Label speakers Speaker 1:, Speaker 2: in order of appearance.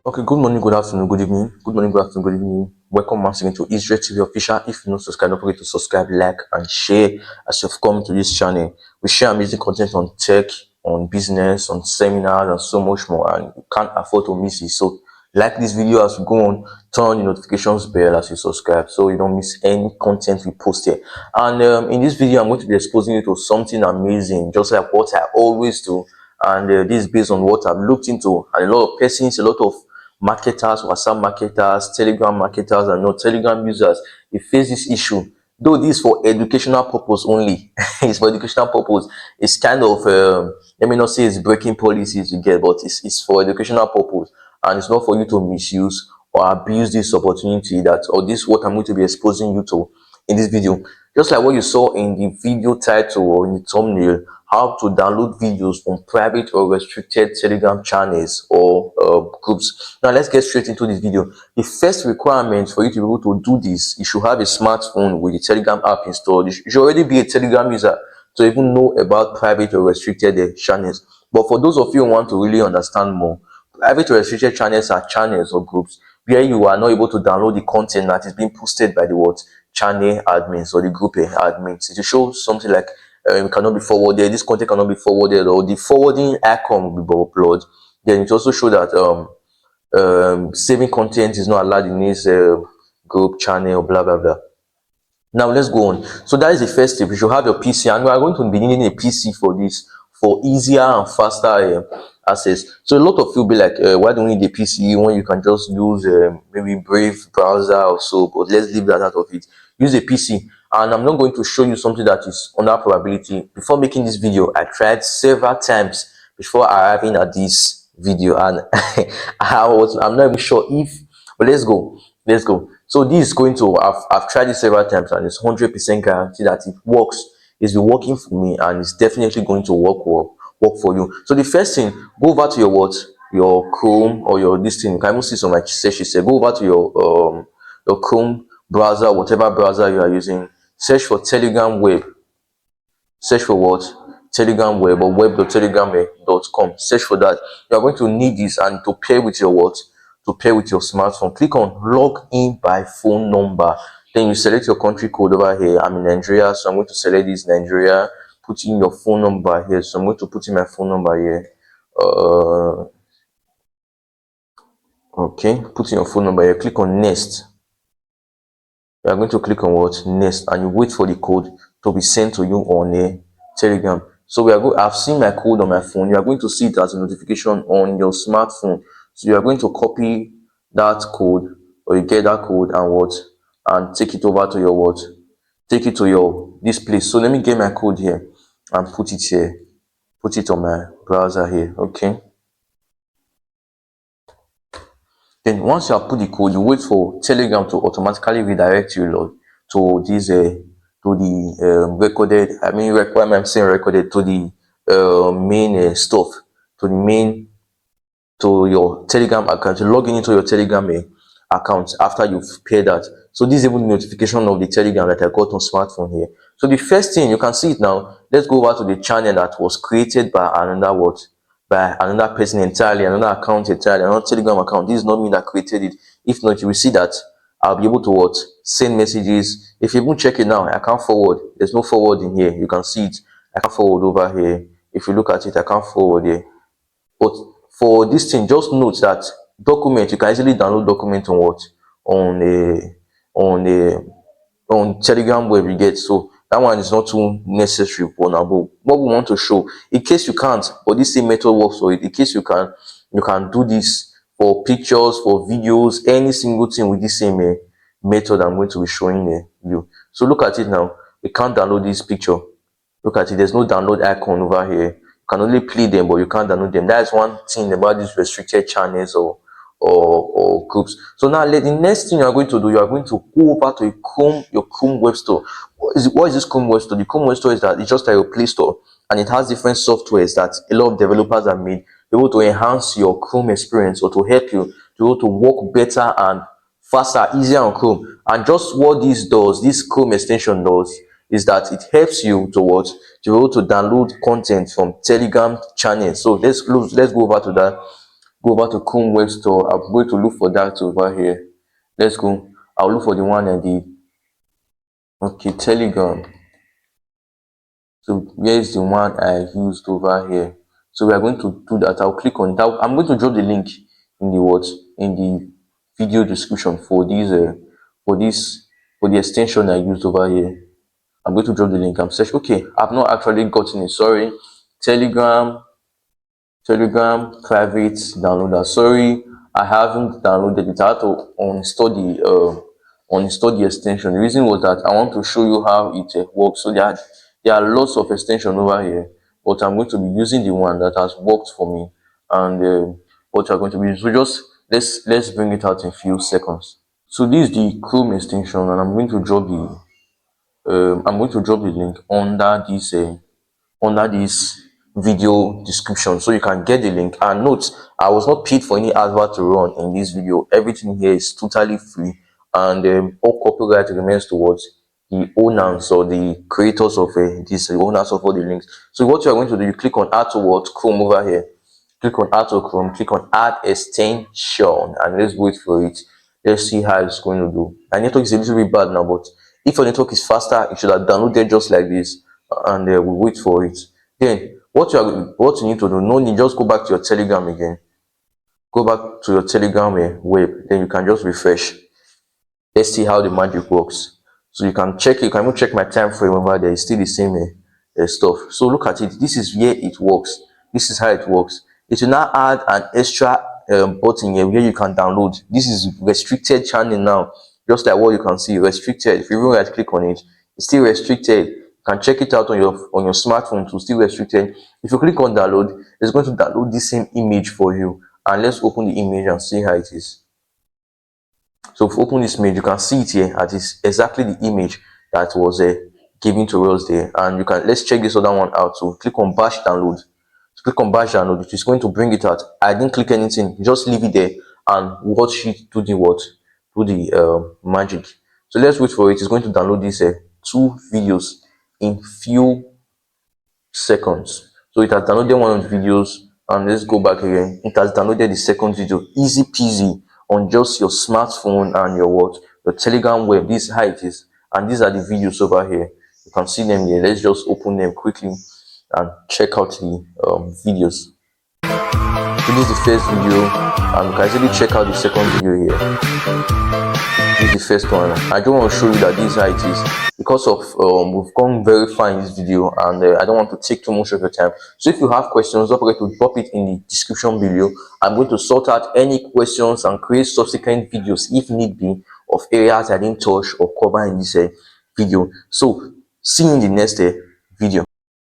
Speaker 1: Okay, good morning, good afternoon, good evening. Good morning, good afternoon, good evening. Welcome once again to Israel TV Official. If you're not subscribed, don't forget to subscribe, like, and share as you've come to this channel. We share amazing content on tech, on business, on seminars, and so much more. And you can't afford to miss it. So, like this video as we go on, turn on the notifications bell as you subscribe so you don't miss any content we post here. And in this video, I'm going to be exposing you to something amazing, just like what I always do. And this is based on what I've looked into, and a lot of persons, a lot of marketers, WhatsApp marketers, Telegram marketers, and not Telegram users, they face this issue. Though this is for educational purpose only, it's for educational purpose. It's kind of let me not say it's breaking policies you get, but it's for educational purpose, and it's not for you to misuse or abuse this opportunity that or this what I'm going to be exposing you to in this video. Just like what you saw in the video title or in the thumbnail, how to download videos from private or restricted Telegram channels or groups. Now let's get straight into this video. The first requirement for you to be able to do this, you should have a smartphone with the Telegram app installed. You should already be a Telegram user to even know about private or restricted channels. But for those of you who want to really understand more, private or restricted channels are channels or groups where you are not able to download the content that is being posted by the what channel admins or the group admins. It will show something like cannot be forwarded, this content cannot be forwarded, or the forwarding icon will be uploaded. Then it also show that saving content is not allowed in this group channel, blah blah blah. Now let's go on. So that is the first step. You should have your PC, and we are going to be needing a PC for this, for easier and faster access. So a lot of you be like, why do we need a PC when you can just use maybe Brave browser or so? But let's leave that out of it. Use a PC, and I'm not going to show you something that is on that probability. Before making this video, I tried several times before arriving at this video, and I'm not even sure if. But let's go. So this is going to I've tried it several times, and it's 100% guarantee that it works. It's been working for me, and it's definitely going to work for you. So the first thing, go over to your Chrome or your this thing. You can even see some like search. Go over to your Chrome browser, whatever browser you are using. Search for Telegram web. Search for what? Telegram web or web.telegram.com. Search for that. You are going to need this, and to pair with your what? To pair with your smartphone. Click on log in by phone number. Then you select your country code over here. I'm in Nigeria, so I'm going to select this Nigeria. Put in your phone number here. So I'm going to put in my phone number here. Okay, put in your phone number here. Click on next. You are going to click on what? Next, and you wait for the code to be sent to you on a Telegram. So I've seen my code on my phone. You are going to see it as a notification on your smartphone. So you are going to copy that code, or you get that code and take it over to your take it to your this place. So let me get my code here and put it here. Put it on my browser here. Okay. Then once you have put the code, you wait for Telegram to automatically redirect you, Lord, to this to the recorded. I mean, why I'm saying recorded, to the main stuff, to the main, to your Telegram account. To log into your Telegram account after you've paired that. So this is even the notification of the Telegram that I got on smartphone here. So the first thing, you can see it now. Let's go over to the channel that was created by another by another person entirely, another account entirely, another Telegram account. This is not me that created it. If not, you will see that I'll be able to send messages. If you even check it now, I can't forward. There's no forward in here. You can see it. I can't forward over here. If you look at it, I can't forward here. But for this thing, just note that document, you can easily download document on what? On a on Telegram web you get. So that one is not too necessary for now. But what we want to show, in case you can't, but this same method works for it. In case you can do this for pictures, for videos, any single thing with this same method I'm going to be showing you. So look at it now. We can't download this picture. Look at it. There's no download icon over here. You can only play them, but you can't download them. That's one thing about these restricted channels or groups. So now the next thing you are going to do, you are going to go over to your Chrome web store. What is this Chrome web store? The Chrome web store is that it's just like your Play Store, and it has different softwares that a lot of developers have made able to enhance your Chrome experience, or to help you to be able to work better and faster, easier on Chrome. And just what this does, this Chrome extension does, is that it helps you to be able to download content from Telegram channels. So let's go over to that. go over to Chrome Web Store. I'm going to look for that over here. Let's go. I'll look for the one I did. Okay, Telegram. So where's the one I used over here? So we are going to do that. I'll click on that. I'm going to drop the link in the what in the video description for these for the extension I used over here. I'm going to drop the link. I'm searching. Okay, I've not actually gotten it. Sorry. Telegram private downloader. Sorry, I haven't downloaded it. I had to uninstall the extension. The reason was that I want to show you how it works. So there are lots of extension over here, but I'm going to be using the one that has worked for me. And what you're going to be, so just let's bring it out in a few seconds. So this is the Chrome extension, and I'm going to drop the link under this video description so you can get the link. And note, I was not paid for any advert to run in this video. Everything here is totally free, and all copyright remains towards the owners or the creators of this owners of all the links. So what you are going to do, you click on add to what Chrome over here. Click on add to Chrome, click on add extension, and let's wait for it. Let's see how it's going to do. My network is a little bit bad now, but if your network is faster, it should have downloaded just like this, and we wait for it. Then what you need to do, no need, just go back to your Telegram again. Go back to your Telegram web, then you can just refresh. Let's see how the magic works. So you can check, you can even check my time frame over there. It's still the same stuff. So look at it. This is where it works. This is how it works. It will now add an extra button here where you can download. This is restricted channel now, just like what you can see, restricted. If you even right click on it, it's still restricted. You can check it out on your smartphone to still restricted. If you click on download, it's going to download the same image for you. And let's open the image and see how it is. So if you open this image, you can see it here as it's exactly the image that was given to us there. And you can, let's check this other one out. So click on bash download. So click on bash download, which is going to bring it out. I didn't click anything, just leave it there and watch it do the magic. So let's wait for it. It's going to download these two videos in few seconds. So it has downloaded one of the videos, and let's go back again. It has downloaded the second video, easy peasy, on just your smartphone and your Telegram web. This is how it is, and these are the videos over here. You can see them here. Let's just open them quickly and check out the videos. So this is the first video, and you can easily check out the second video here. This is the first one. I don't want to show you that this is how it is because of we've gone very far in this video, and I don't want to take too much of your time. So if you have questions, don't forget to drop it in the description below. I'm going to sort out any questions and create subsequent videos if need be of areas I didn't touch or cover in this video. So see you in the next